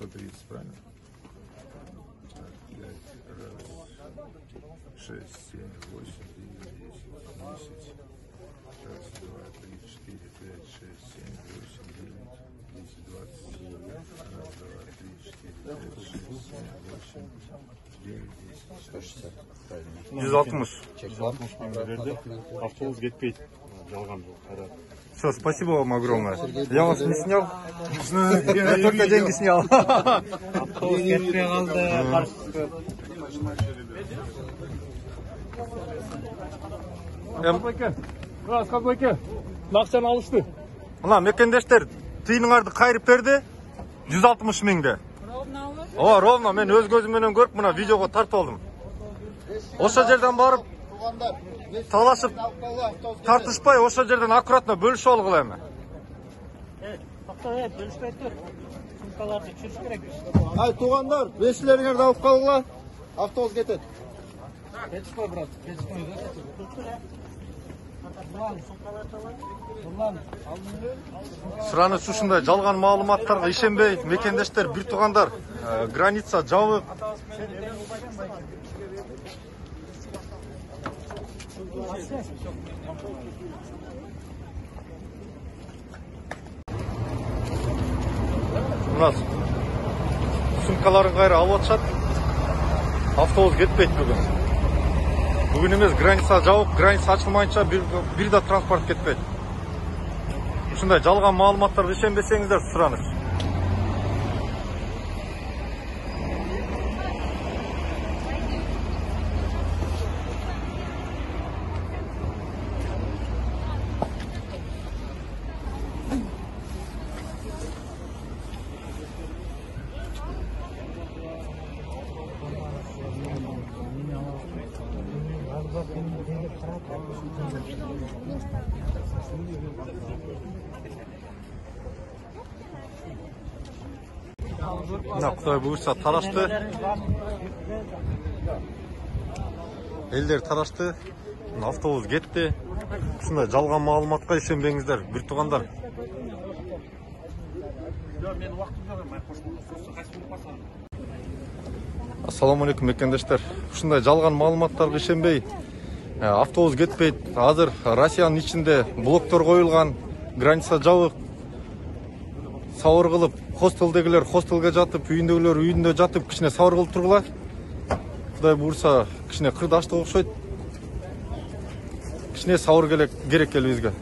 130, правильно? 5, 6, 7, 8, 9, 10, 11. Раз, два, три, 4, 5, 6, 7, 8, 9, 10, 20. Раз, два, три, 4, 5, 6, 7, 8, 9, 10. 160. 160. 160 миллион. Автобус кетпейді. Жалған жоқ. Все, спасибо вам огромное. Я вас не снял. Я только деньги снял. Автобус кетпей қалды. Сколько? Нақшаны алышты. Мына мекендештер тиыныңарды қайырып берді. 160 мыңды. Ова, ровно. Мен өз көзіммен көріп, мына видеоға тартып алдым. Осы жерден барып, талашып, тартышпай, осы жерден аккуратно бөліш ол қылайма. Бөліспей тұр. Сумкаларды жүріш керек. Ай, туғандар, бесілеріңерді алып қалуға, автобус кетеді. Кетіспей, брат. Кетіспей. Сұраныс ушундай жалған маалыматтарға ишенбей, мекендештер, бір туғандар, граница жабық. Мына сумкаларын қайра алып атышат. Автобус кетпейді бүгін. Бүгін емес, граница жабық, граница ашылмайынша бір да транспорт кетпейді. Ушундай жалған маалыматтарға ишенбесеңіздер сұраныс. Мына Құдай бұйырса тарашты. Елдер тарашты. Автобус кетті. Ушундай жалған маалыматқа ишенбеңіздер, бір туғандар. Ассаламу алейкум мекендештер. Ушундай жалған маалыматтарға ишенбей, автобус кетпейді. Азыр Россияның ичинде блоктор коюлган, граница жабык. Сауыр кылып, хостелдегилер хостелге жатып, үйүндөгүлөр үйүндө жатып, кичине сауыр кылып тургула. Кудай буйрса, кичине кырдаштык окшойт. Кичине сауыр керек элибизге.